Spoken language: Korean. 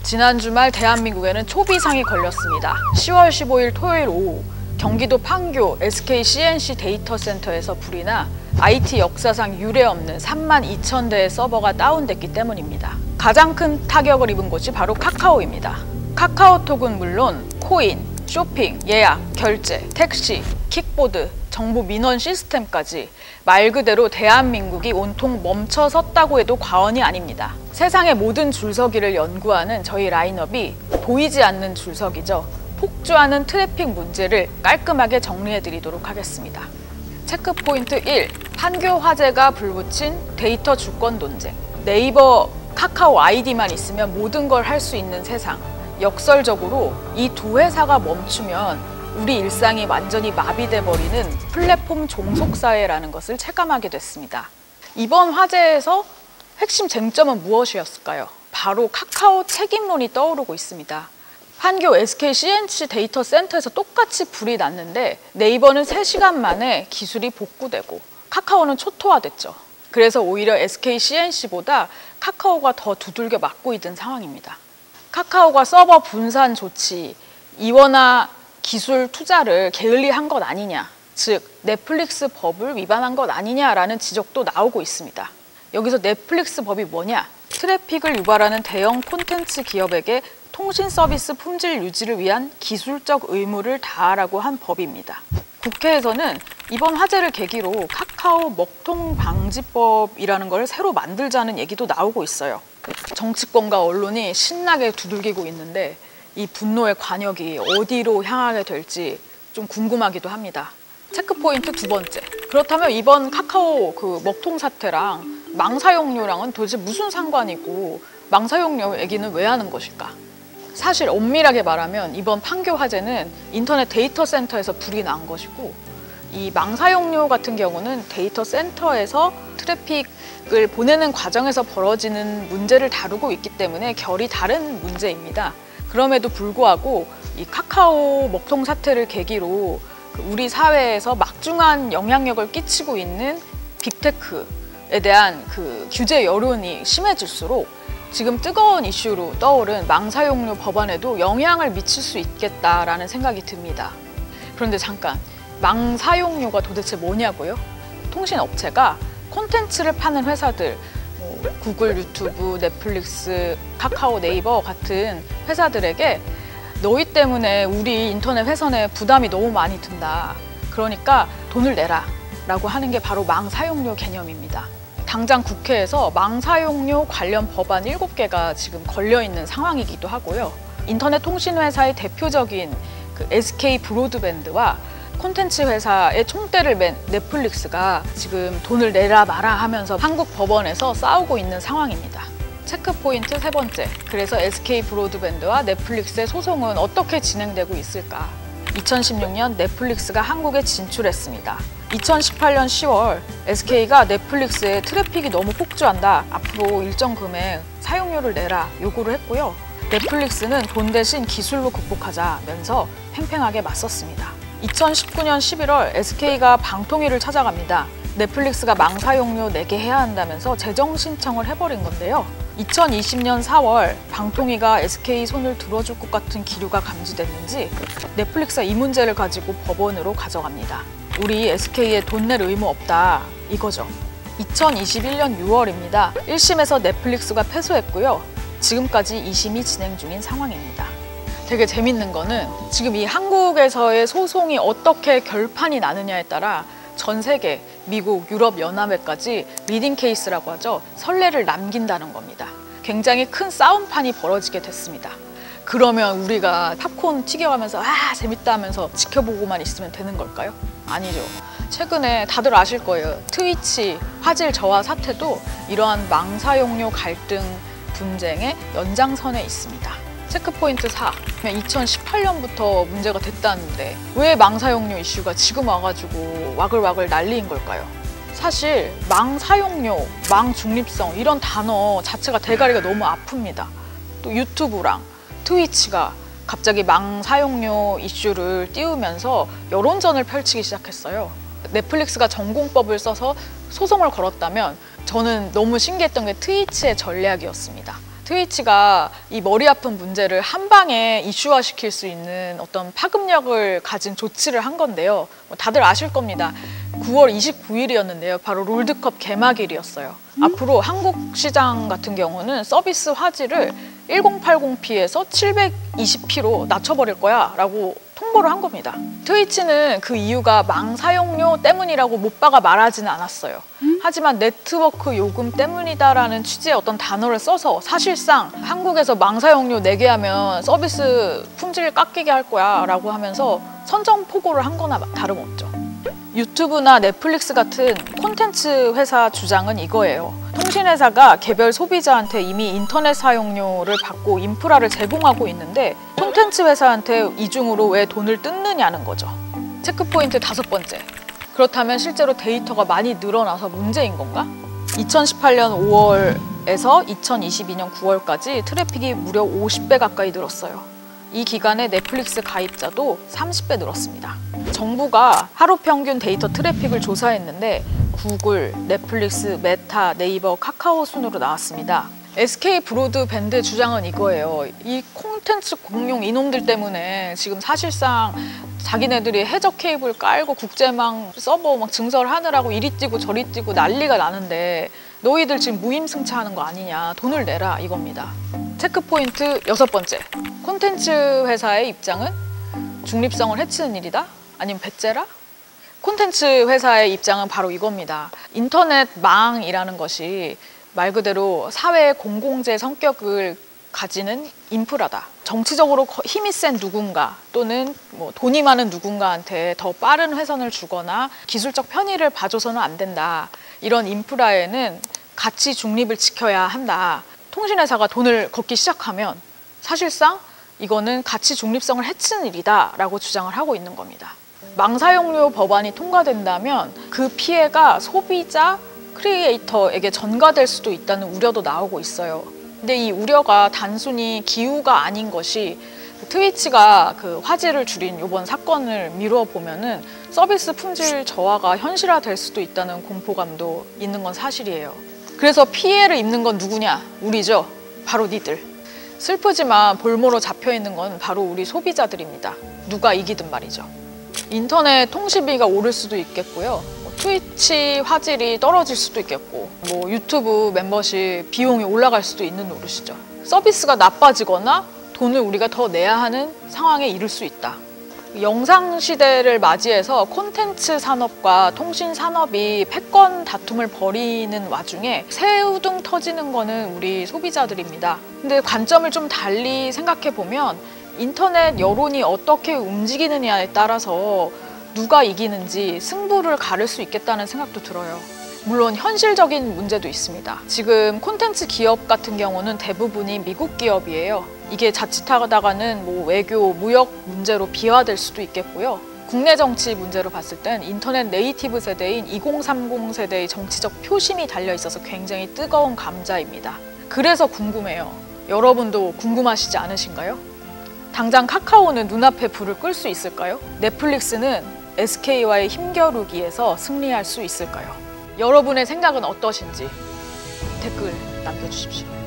지난 주말 대한민국에는 초비상이 걸렸습니다. 10월 15일 토요일 오후 경기도 판교 SK CNC 데이터 센터에서 불이 나 IT 역사상 유례없는 32,000대의 서버가 다운됐기 때문입니다. 가장 큰 타격을 입은 곳이 바로 카카오입니다. 카카오톡은 물론 코인, 쇼핑, 예약, 결제, 택시, 킥보드, 정보 민원 시스템까지 말 그대로 대한민국이 온통 멈춰섰다고 해도 과언이 아닙니다. 세상의 모든 줄서기를 연구하는 저희 라인업이 보이지 않는 줄서기죠. 폭주하는 트래픽 문제를 깔끔하게 정리해 드리도록 하겠습니다. 체크포인트 1. 판교 화재가 불붙인 데이터 주권 논쟁. 네이버, 카카오 아이디만 있으면 모든 걸 할 수 있는 세상. 역설적으로 이 두 회사가 멈추면 우리 일상이 완전히 마비돼 버리는 플랫폼 종속사회라는 것을 체감하게 됐습니다. 이번 화재에서 핵심 쟁점은 무엇이었을까요? 바로 카카오 책임론이 떠오르고 있습니다. 판교 SK CNC 데이터 센터에서 똑같이 불이 났는데 네이버는 3시간 만에 기술이 복구되고 카카오는 초토화됐죠. 그래서 오히려 SK CNC보다 카카오가 더 두들겨 맞고 있는 상황입니다. 카카오가 서버 분산 조치, 이원화 기술 투자를 게을리한 것 아니냐, 즉 넷플릭스 법을 위반한 것 아니냐라는 지적도 나오고 있습니다. 여기서 넷플릭스 법이 뭐냐? 트래픽을 유발하는 대형 콘텐츠 기업에게 통신 서비스 품질 유지를 위한 기술적 의무를 다하라고 한 법입니다. 국회에서는 이번 화재를 계기로 카카오 먹통 방지법이라는 걸 새로 만들자는 얘기도 나오고 있어요. 정치권과 언론이 신나게 두들기고 있는데 이 분노의 관역이 어디로 향하게 될지 좀 궁금하기도 합니다. 체크포인트 2번째. 그렇다면 이번 카카오 먹통 사태랑 망사용료랑은 도대체 무슨 상관이고 망사용료 얘기는 왜 하는 것일까? 사실 엄밀하게 말하면 이번 판교 화재는 인터넷 데이터 센터에서 불이 난 것이고 이 망사용료 같은 경우는 데이터 센터에서 트래픽을 보내는 과정에서 벌어지는 문제를 다루고 있기 때문에 결이 다른 문제입니다. 그럼에도 불구하고 이 카카오 먹통 사태를 계기로 우리 사회에서 막중한 영향력을 끼치고 있는 빅테크에 대한 규제 여론이 심해질수록 지금 뜨거운 이슈로 떠오른 망사용료 법안에도 영향을 미칠 수 있겠다라는 생각이 듭니다. 그런데 잠깐, 망사용료가 도대체 뭐냐고요? 통신업체가 콘텐츠를 파는 회사들, 구글, 유튜브, 넷플릭스, 카카오, 네이버 같은 회사들에게 너희 때문에 우리 인터넷 회선에 부담이 너무 많이 든다. 그러니까 돈을 내라 라고 하는 게 바로 망사용료 개념입니다. 당장 국회에서 망사용료 관련 법안 7개가 지금 걸려있는 상황이기도 하고요. 인터넷 통신회사의 대표적인 SK 브로드밴드와 콘텐츠 회사의 총대를 맨 넷플릭스가 지금 돈을 내라 마라 하면서 한국 법원에서 싸우고 있는 상황입니다. 체크포인트 3번째. 그래서 SK 브로드밴드와 넷플릭스의 소송은 어떻게 진행되고 있을까? 2016년 넷플릭스가 한국에 진출했습니다. 2018년 10월 SK가 넷플릭스의 트래픽이 너무 폭주한다. 앞으로 일정 금액 사용료를 내라 요구를 했고요. 넷플릭스는 돈 대신 기술로 극복하자면서 팽팽하게 맞섰습니다. 2019년 11월 SK가 방통위를 찾아갑니다. 넷플릭스가 망사용료 내게 해야 한다면서 재정 신청을 해버린 건데요. 2020년 4월 방통위가 SK 손을 들어줄 것 같은 기류가 감지됐는지 넷플릭스가 이 문제를 가지고 법원으로 가져갑니다. 우리 SK에 돈 낼 의무 없다 이거죠. 2021년 6월입니다. 1심에서 넷플릭스가 패소했고요. 지금까지 2심이 진행 중인 상황입니다. 되게 재밌는 거는 지금 이 한국에서의 소송이 어떻게 결판이 나느냐에 따라 전 세계, 미국, 유럽 연합에까지 리딩 케이스라고 하죠. 선례를 남긴다는 겁니다. 굉장히 큰 싸움판이 벌어지게 됐습니다. 그러면 우리가 팝콘 튀겨가면서 재밌다 하면서 지켜보고만 있으면 되는 걸까요? 아니죠. 최근에 다들 아실 거예요. 트위치 화질 저하 사태도 이러한 망사용료 갈등 분쟁의 연장선에 있습니다. 체크포인트 4. 2018년부터 문제가 됐다는데 왜 망사용료 이슈가 지금 와가지고 와글와글 난리인 걸까요? 사실 망사용료, 망중립성 이런 단어 자체가 대가리가 너무 아픕니다. 또 유튜브랑 트위치가 갑자기 망사용료 이슈를 띄우면서 여론전을 펼치기 시작했어요. 넷플릭스가 전공법을 써서 소송을 걸었다면 저는 너무 신기했던 게 트위치의 전략이었습니다. 트위치가 이 머리 아픈 문제를 한 방에 이슈화시킬 수 있는 어떤 파급력을 가진 조치를 한 건데요. 다들 아실 겁니다. 9월 29일이었는데요. 바로 롤드컵 개막일이었어요. 앞으로 한국 시장 같은 경우는 서비스 화질을 1080p에서 720p로 낮춰버릴 거야 라고 통보를 한 겁니다. 트위치는 그 이유가 망 사용료 때문이라고 못 박아 말하지는 않았어요. 하지만 네트워크 요금 때문이다라는 취지의 어떤 단어를 써서 사실상 한국에서 망 사용료 내게 하면 서비스 품질 깎이게 할 거야 라고 하면서 선전포고를 한 거나 다름없죠. 유튜브나 넷플릭스 같은 콘텐츠 회사 주장은 이거예요. 통신회사가 개별 소비자한테 이미 인터넷 사용료를 받고 인프라를 제공하고 있는데 콘텐츠 회사한테 이중으로 왜 돈을 뜯느냐는 거죠. 체크포인트 5번째. 그렇다면 실제로 데이터가 많이 늘어나서 문제인 건가? 2018년 5월에서 2022년 9월까지 트래픽이 무려 50배 가까이 늘었어요. 이 기간에 넷플릭스 가입자도 30배 늘었습니다. 정부가 하루 평균 데이터 트래픽을 조사했는데 구글, 넷플릭스, 메타, 네이버, 카카오 순으로 나왔습니다. SK 브로드밴드 주장은 이거예요. 이 콘텐츠 공룡 이놈들 때문에 지금 사실상 자기네들이 해적 케이블 깔고 국제망 서버 막 증설 하느라고 이리 뛰고 저리 뛰고 난리가 나는데 너희들 지금 무임승차하는 거 아니냐, 돈을 내라 이겁니다. 체크포인트 6번째. 콘텐츠 회사의 입장은 중립성을 해치는 일이다? 아니면 배째라? 콘텐츠 회사의 입장은 바로 이겁니다. 인터넷망이라는 것이 말 그대로 사회의 공공재 성격을 가지는 인프라다. 정치적으로 힘이 센 누군가 또는 돈이 많은 누군가한테 더 빠른 회선을 주거나 기술적 편의를 봐줘서는 안 된다. 이런 인프라에는 가치 중립을 지켜야 한다. 통신회사가 돈을 걷기 시작하면 사실상 이거는 가치 중립성을 해치는 일이다 라고 주장을 하고 있는 겁니다. 망사용료 법안이 통과된다면 그 피해가 소비자, 크리에이터에게 전가될 수도 있다는 우려도 나오고 있어요. 근데 이 우려가 단순히 기우가 아닌 것이 트위치가 그 화질을 줄인 이번 사건을 미루어 보면은 서비스 품질 저하가 현실화될 수도 있다는 공포감도 있는 건 사실이에요. 그래서 피해를 입는 건 누구냐? 우리죠. 바로 니들. 슬프지만 볼모로 잡혀있는 건 바로 우리 소비자들입니다. 누가 이기든 말이죠. 인터넷 통신비가 오를 수도 있겠고요. 트위치 화질이 떨어질 수도 있겠고 유튜브 멤버십 비용이 올라갈 수도 있는 노릇이죠. 서비스가 나빠지거나 돈을 우리가 더 내야 하는 상황에 이를 수 있다. 영상 시대를 맞이해서 콘텐츠 산업과 통신 산업이 패권 다툼을 벌이는 와중에 새우등 터지는 거는 우리 소비자들입니다. 근데 관점을 좀 달리 생각해 보면 인터넷 여론이 어떻게 움직이느냐에 따라서 누가 이기는지 승부를 가를 수 있겠다는 생각도 들어요. 물론 현실적인 문제도 있습니다. 지금 콘텐츠 기업 같은 경우는 대부분이 미국 기업이에요. 이게 자칫하다가는 외교, 무역 문제로 비화될 수도 있겠고요. 국내 정치 문제로 봤을 땐 인터넷 네이티브 세대인 2030 세대의 정치적 표심이 달려 있어서 굉장히 뜨거운 감자입니다. 그래서 궁금해요. 여러분도 궁금하시지 않으신가요? 당장 카카오는 눈앞에 불을 끌 수 있을까요? 넷플릭스는 SK와의 힘겨루기에서 승리할 수 있을까요? 여러분의 생각은 어떠신지 댓글 남겨주십시오.